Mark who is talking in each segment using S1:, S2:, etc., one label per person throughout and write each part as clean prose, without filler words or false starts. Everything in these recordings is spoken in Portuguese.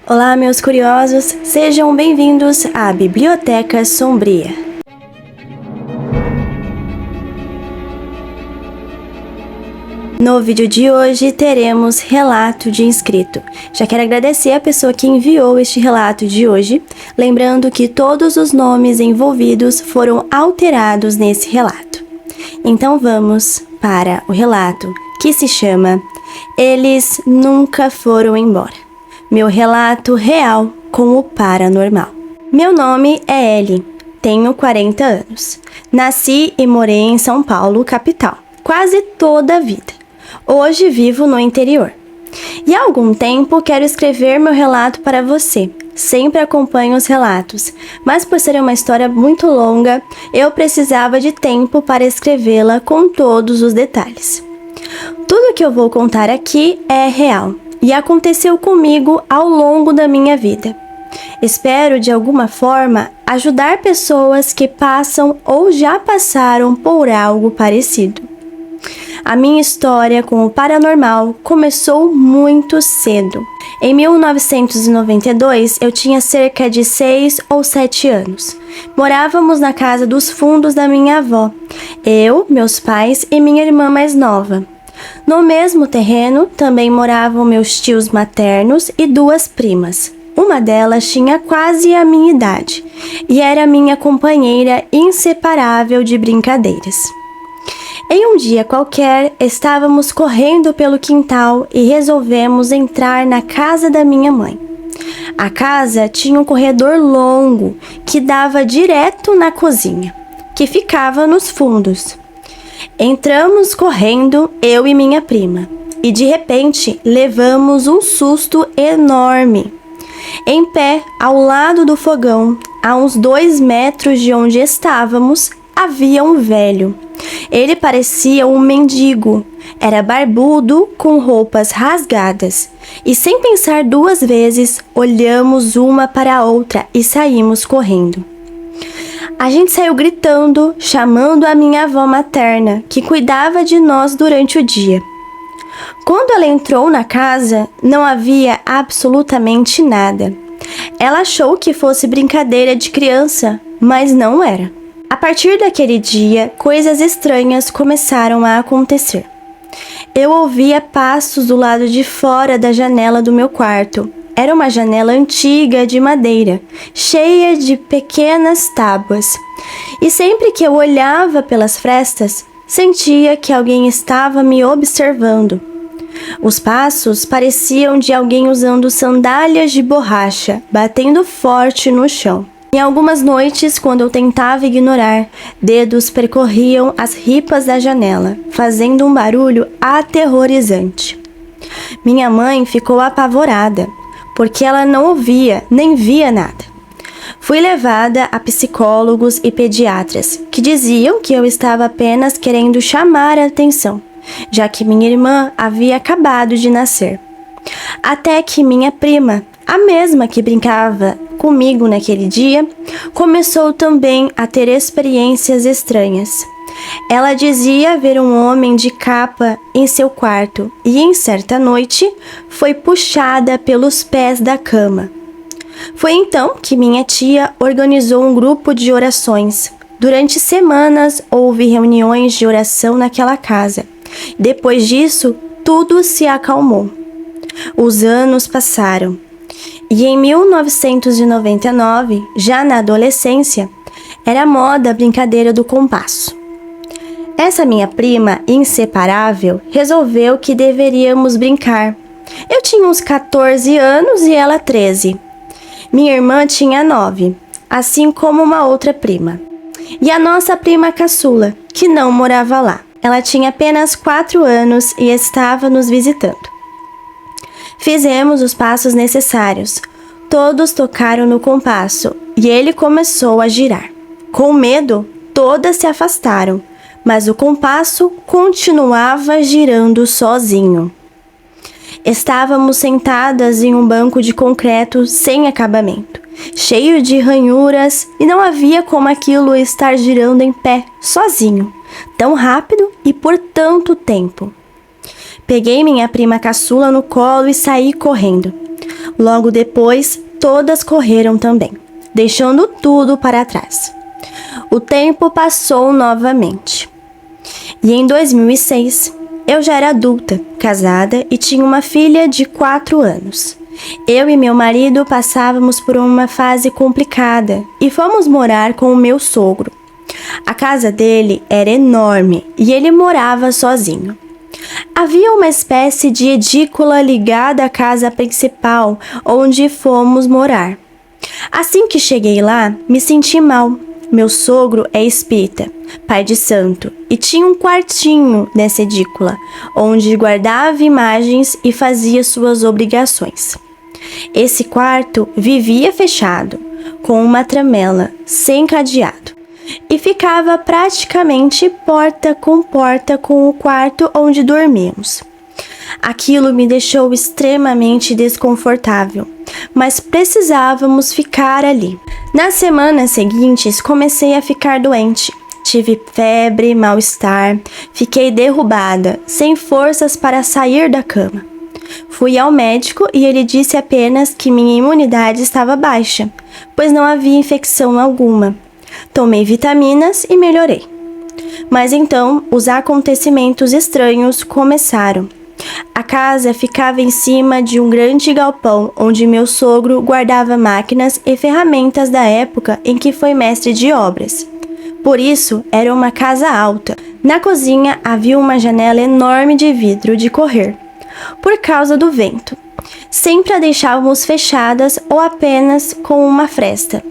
S1: Olá, meus curiosos, sejam bem-vindos à Biblioteca Sombria. No vídeo de hoje teremos relato de inscrito. Já quero agradecer a pessoa que enviou este relato de hoje, lembrando que todos os nomes envolvidos foram alterados nesse relato. Então vamos para o relato que se chama Eles Nunca Foram Embora. Meu relato real com o paranormal. Meu nome é Ellie, tenho 40 anos. Nasci e morei em São Paulo, capital, quase toda a vida. Hoje vivo no interior. E há algum tempo quero escrever meu relato para você. Sempre acompanho os relatos, mas por ser uma história muito longa, eu precisava de tempo para escrevê-la com todos os detalhes. Tudo que eu vou contar aqui é real e aconteceu comigo ao longo da minha vida. Espero, de alguma forma, ajudar pessoas que passam ou já passaram por algo parecido. A minha história com o paranormal começou muito cedo. Em 1992, eu tinha cerca de 6 ou 7 anos. Morávamos na casa dos fundos da minha avó, eu, meus pais e minha irmã mais nova. No mesmo terreno também moravam meus tios maternos e 2 primas. Uma delas tinha quase a minha idade e era minha companheira inseparável de brincadeiras. Em um dia qualquer, estávamos correndo pelo quintal e resolvemos entrar na casa da minha mãe. A casa tinha um corredor longo que dava direto na cozinha, que ficava nos fundos. Entramos correndo, eu e minha prima, e de repente levamos um susto enorme. Em pé, ao lado do fogão, a uns 2 metros de onde estávamos, havia um velho. Ele parecia um mendigo, era barbudo, com roupas rasgadas, e sem pensar 2 vezes, olhamos uma para a outra e saímos correndo. A gente saiu gritando, chamando a minha avó materna, que cuidava de nós durante o dia. Quando ela entrou na casa, não havia absolutamente nada. Ela achou que fosse brincadeira de criança, mas não era. A partir daquele dia, coisas estranhas começaram a acontecer. Eu ouvia passos do lado de fora da janela do meu quarto. Era uma janela antiga de madeira, cheia de pequenas tábuas. E sempre que eu olhava pelas frestas, sentia que alguém estava me observando. Os passos pareciam de alguém usando sandálias de borracha, batendo forte no chão. Em algumas noites, quando eu tentava ignorar, dedos percorriam as ripas da janela, fazendo um barulho aterrorizante. Minha mãe ficou apavorada, porque ela não ouvia nem via nada. Fui levada a psicólogos e pediatras, que diziam que eu estava apenas querendo chamar a atenção, já que minha irmã havia acabado de nascer. Até que minha prima, a mesma que brincava comigo naquele dia, começou também a ter experiências estranhas. Ela dizia ver um homem de capa em seu quarto e, em certa noite, foi puxada pelos pés da cama. Foi então que minha tia organizou um grupo de orações. Durante semanas houve reuniões de oração naquela casa. Depois disso, tudo se acalmou. Os anos passaram. E em 1999, já na adolescência, era moda a brincadeira do compasso. Essa minha prima inseparável resolveu que deveríamos brincar. Eu tinha uns 14 anos e ela 13. Minha irmã tinha 9, assim como uma outra prima. E a nossa prima caçula, que não morava lá. Ela tinha apenas 4 anos e estava nos visitando. Fizemos os passos necessários. Todos tocaram no compasso e ele começou a girar. Com medo, todas se afastaram, mas o compasso continuava girando sozinho. Estávamos sentadas em um banco de concreto sem acabamento, cheio de ranhuras, e não havia como aquilo estar girando em pé, sozinho, tão rápido e por tanto tempo. Peguei minha prima caçula no colo e saí correndo. Logo depois, todas correram também, deixando tudo para trás. O tempo passou novamente. E em 2006, eu já era adulta, casada e tinha uma filha de 4 anos. Eu e meu marido passávamos por uma fase complicada e fomos morar com o meu sogro. A casa dele era enorme e ele morava sozinho. Havia uma espécie de edícula ligada à casa principal onde fomos morar. Assim que cheguei lá, me senti mal. Meu sogro é espírita, pai de santo, e tinha um quartinho nessa edícula, onde guardava imagens e fazia suas obrigações. Esse quarto vivia fechado, com uma tramela, sem cadeado, e ficava praticamente porta com o quarto onde dormíamos. Aquilo me deixou extremamente desconfortável, mas precisávamos ficar ali. Nas semanas seguintes, comecei a ficar doente. Tive febre, mal-estar, fiquei derrubada, sem forças para sair da cama. Fui ao médico e ele disse apenas que minha imunidade estava baixa, pois não havia infecção alguma. Tomei vitaminas e melhorei. Mas então, os acontecimentos estranhos começaram. A casa ficava em cima de um grande galpão onde meu sogro guardava máquinas e ferramentas da época em que foi mestre de obras. Por isso, era uma casa alta. Na cozinha havia uma janela enorme de vidro de correr, por causa do vento. Sempre a deixávamos fechadas ou apenas com uma fresta.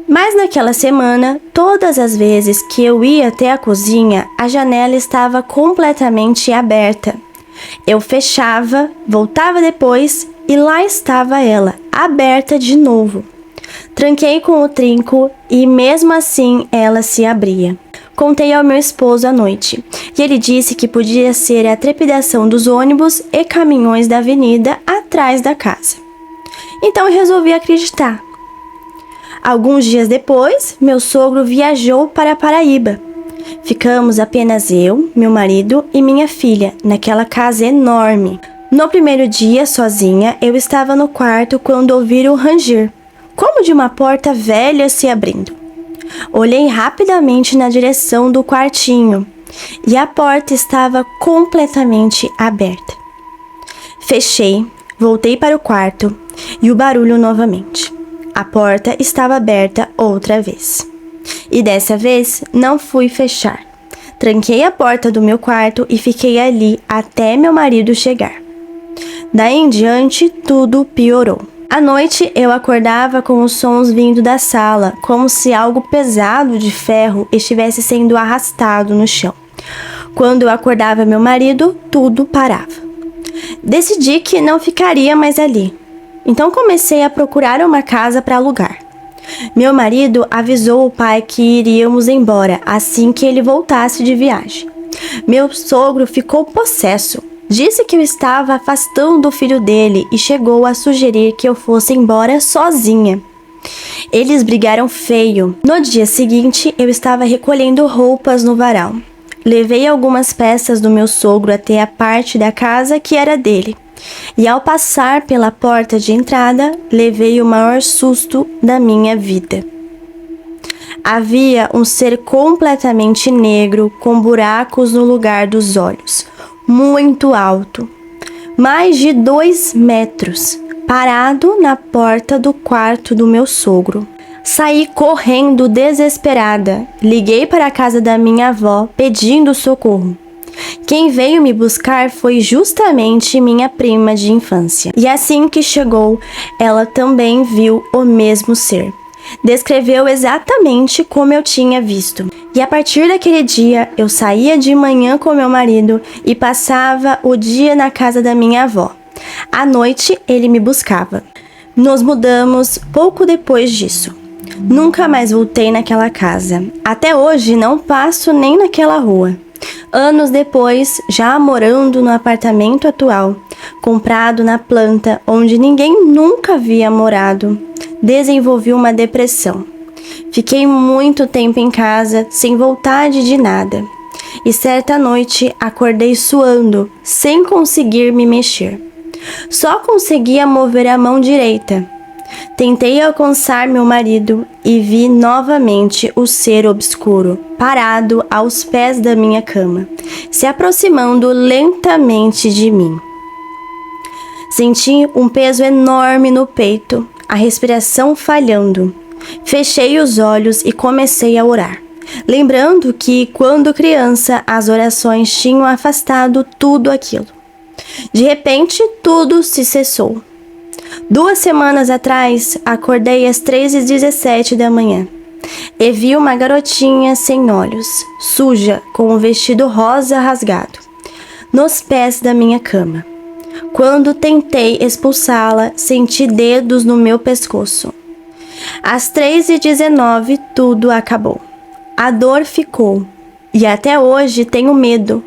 S1: Mas naquela semana, todas as vezes que eu ia até a cozinha, a janela estava completamente aberta. Eu fechava, voltava depois e lá estava ela, aberta de novo. Tranquei com o trinco e mesmo assim ela se abria. Contei ao meu esposo à noite e ele disse que podia ser a trepidação dos ônibus e caminhões da avenida atrás da casa. Então eu resolvi acreditar. Alguns dias depois, meu sogro viajou para Paraíba. Ficamos apenas eu, meu marido e minha filha naquela casa enorme. No primeiro dia, sozinha, eu estava no quarto quando ouvi um ranger, como de uma porta velha se abrindo. Olhei rapidamente na direção do quartinho e a porta estava completamente aberta. Fechei, voltei para o quarto e o barulho novamente. A porta estava aberta outra vez. E dessa vez não fui fechar. Tranquei a porta do meu quarto e fiquei ali até meu marido chegar. Daí em diante, tudo piorou. À noite, eu acordava com os sons vindo da sala, como se algo pesado de ferro estivesse sendo arrastado no chão. Quando eu acordava meu marido, tudo parava. Decidi que não ficaria mais ali. Então comecei a procurar uma casa para alugar. Meu marido avisou o pai que iríamos embora assim que ele voltasse de viagem. Meu sogro ficou possesso. Disse que eu estava afastando o filho dele e chegou a sugerir que eu fosse embora sozinha. Eles brigaram feio. No dia seguinte, eu estava recolhendo roupas no varal. Levei algumas peças do meu sogro até a parte da casa que era dele. E ao passar pela porta de entrada, levei o maior susto da minha vida. Havia um ser completamente negro, com buracos no lugar dos olhos, muito alto, mais de 2 metros, parado na porta do quarto do meu sogro. Saí correndo desesperada, liguei para a casa da minha avó pedindo socorro. Quem veio me buscar foi justamente minha prima de infância. E assim que chegou, ela também viu o mesmo ser. Descreveu exatamente como eu tinha visto. E a partir daquele dia, eu saía de manhã com meu marido e passava o dia na casa da minha avó. À noite, ele me buscava. Nos mudamos pouco depois disso. Nunca mais voltei naquela casa. Até hoje, não passo nem naquela rua. Anos depois, já morando no apartamento atual, comprado na planta onde ninguém nunca havia morado, desenvolvi uma depressão. Fiquei muito tempo em casa, sem vontade de nada. E certa noite acordei suando, sem conseguir me mexer. Só conseguia mover a mão direita. Tentei alcançar meu marido e vi novamente o ser obscuro, parado aos pés da minha cama, se aproximando lentamente de mim. Senti um peso enorme no peito, a respiração falhando. Fechei os olhos e comecei a orar, lembrando que, quando criança, as orações tinham afastado tudo aquilo. De repente, tudo se cessou. 2 semanas atrás, acordei às 3h17 da manhã e vi uma garotinha sem olhos, suja, com um vestido rosa rasgado, nos pés da minha cama. Quando tentei expulsá-la, senti dedos no meu pescoço. Às 3h19, tudo acabou. A dor ficou e até hoje tenho medo.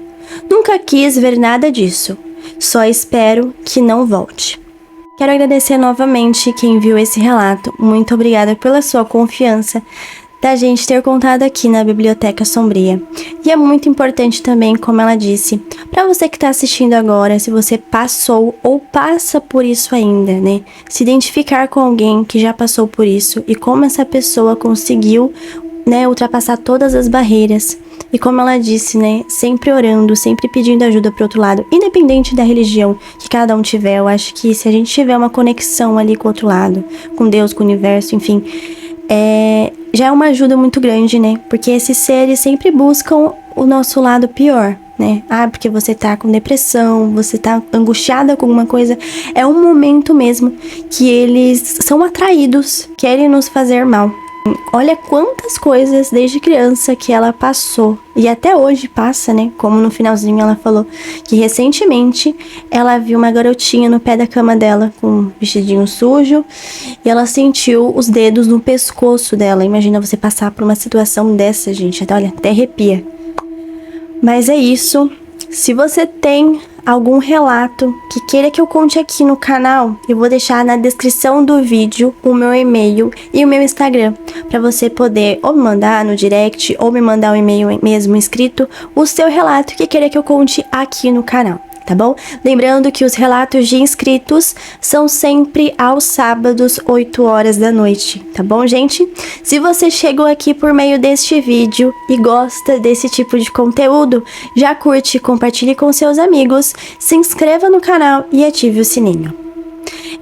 S1: Nunca quis ver nada disso. Só espero que não volte. Quero agradecer novamente quem viu esse relato. Muito obrigada pela sua confiança da gente ter contado aqui na Biblioteca Sombria. E é muito importante também, como ela disse, para você que está assistindo agora, se você passou ou passa por isso ainda, né? Se identificar com alguém que já passou por isso e como essa pessoa conseguiu, né, ultrapassar todas as barreiras. E como ela disse, né, sempre orando, sempre pedindo ajuda pro outro lado, independente da religião que cada um tiver. Eu acho que se a gente tiver uma conexão ali com o outro lado, com Deus, com o universo, enfim, já é uma ajuda muito grande, né? Porque esses seres sempre buscam o nosso lado pior, né? Ah, porque você tá com depressão, você tá angustiada com alguma coisa. É um momento mesmo que eles são atraídos, querem nos fazer mal. Olha quantas coisas desde criança que ela passou e até hoje passa, né? Como no finalzinho ela falou que recentemente ela viu uma garotinha no pé da cama dela com um vestidinho sujo e ela sentiu os dedos no pescoço dela. Imagina você passar por uma situação dessa, gente. Até arrepia. Mas é isso. Se você tem algum relato que queira que eu conte aqui no canal, eu vou deixar na descrição do vídeo o meu e-mail e o meu Instagram, para você poder ou me mandar no direct ou me mandar um e-mail mesmo escrito o seu relato que queira que eu conte aqui no canal, tá bom? Lembrando que os relatos de inscritos são sempre aos sábados, 8 horas da noite, tá bom, gente? Se você chegou aqui por meio deste vídeo e gosta desse tipo de conteúdo, já curte, compartilhe com seus amigos, se inscreva no canal e ative o sininho.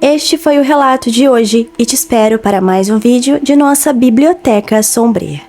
S1: Este foi o relato de hoje e te espero para mais um vídeo de nossa Biblioteca Sombria.